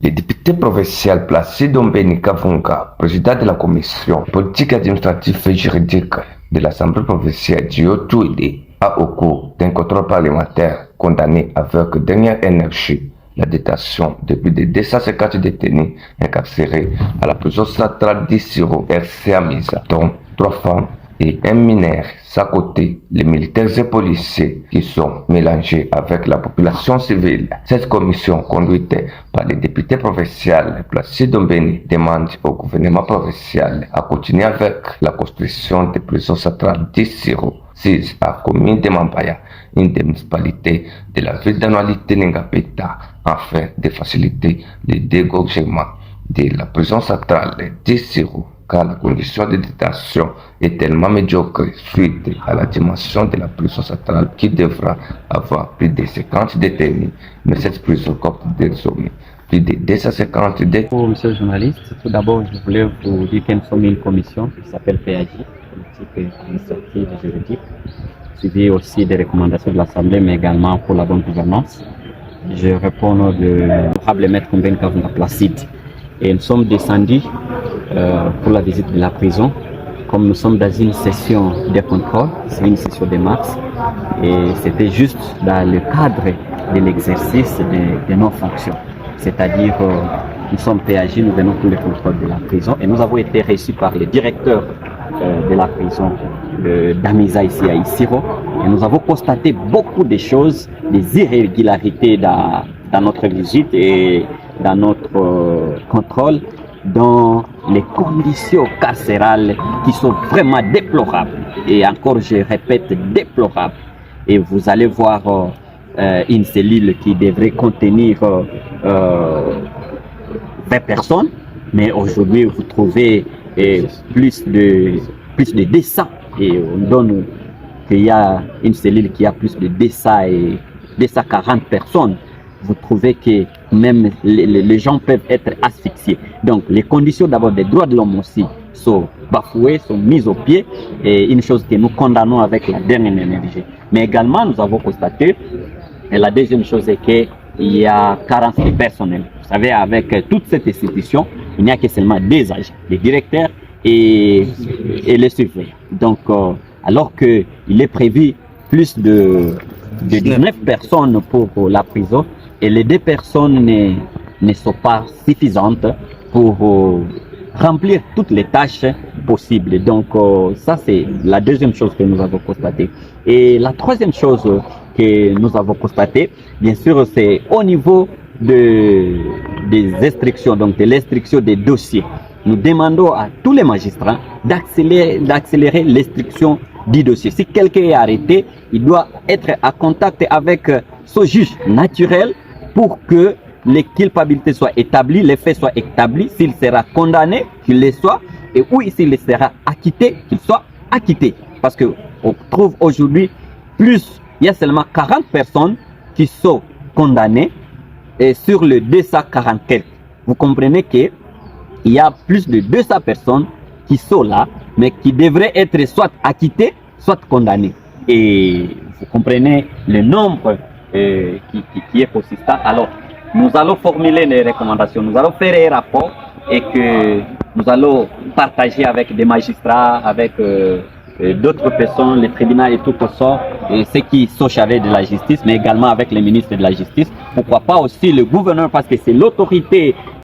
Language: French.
Le député provincial Placido Mbeni Kavunga, président de la commission politique administrative et juridique de l'Assemblée provinciale du Haut-Touélé, a au cours d'un contrôle parlementaire condamné avec dernière énergie la détention de plus de 250 détenus incarcérés à la prison centrale d'Issiro, RCA Misa, dont 3 femmes et un mineur. À côté, les militaires et policiers qui sont mélangés avec la population civile. Cette commission conduite par le député provincial Placido Mbeni demande au gouvernement provincial à continuer avec la construction des prisons centrales d'Issiro, 6 à la commune de Mambaya, une des municipalités de la ville d'Anoualité Ningapeta, afin de faciliter le dégorgement de la prison centrale d'Issiro, car la condition de détention est tellement médiocre suite à la dimension de la prison centrale qui devra avoir plus de 50 détenus. Mais cette prison compte désormais plus de 250 détenus. Pour monsieur le journaliste, tout d'abord, je voulais vous dire que nous sommes une commission qui s'appelle PAJ, politique administrative et juridique, suivie aussi des recommandations de l'Assemblée, mais également pour la bonne gouvernance. Je réponds au nom de l'honorable maître Mbeni Kavunga Placide. Et nous sommes descendus pour la visite de la prison. Comme nous sommes dans une session de contrôle, c'est une session de mars, et c'était juste dans le cadre de l'exercice de nos fonctions. C'est-à-dire, nous sommes PAJ, nous venons pour le contrôle de la prison, et nous avons été reçus par le directeur de la prison d'Amisa ici à Issiro, et nous avons constaté beaucoup de choses, des irrégularités dans notre visite et dans notre contrôle, dans les conditions carcérales qui sont vraiment déplorables. Et encore, je répète, déplorables. Et vous allez voir une cellule qui devrait contenir 20 personnes, mais aujourd'hui vous trouvez plus de 200. Et on donne qu'il y a une cellule qui a plus de 200 et 240 personnes. Vous trouvez que même les gens peuvent être asphyxiés. Donc les conditions d'abord des droits de l'homme aussi sont bafouées, sont mises au pied, et une chose que nous condamnons avec la dernière énergie. Mais également nous avons constaté, et la deuxième chose est qu'il y a carence de personnel. Vous savez, avec toute cette institution, il n'y a que seulement 2 agents, les directeurs et les surveillants. Donc alors qu'il est prévu plus de 19 personnes pour la prison, et les 2 personnes ne sont pas suffisantes pour remplir toutes les tâches possibles. Donc ça, c'est la deuxième chose que nous avons constatée. Et la troisième chose que nous avons constatée, bien sûr, c'est au niveau des instructions, donc de l'instruction des dossiers. Nous demandons à tous les magistrats d'accélérer l'instruction du dossier. Si quelqu'un est arrêté, il doit être en contact avec ce juge naturel pour que les culpabilités soient établies, les faits soient établis. S'il sera condamné, qu'il le soit, et ou s'il sera acquitté, qu'il soit acquitté. Parce qu'on trouve aujourd'hui il y a seulement 40 personnes qui sont condamnées, et sur le 240 quelques. Vous comprenez qu'il y a plus de 200 personnes qui sont là, mais qui devraient être soit acquittées, soit condamnées. Et vous comprenez le nombre qui est consistant. Alors, nous allons formuler les recommandations, nous allons faire un rapport, et que nous allons partager avec des magistrats, avec d'autres personnes, les tribunaux et tout ça, et ceux qui sont chargés de la justice, mais également avec les ministres de la justice. Pourquoi pas aussi le gouverneur, parce que c'est l'autorité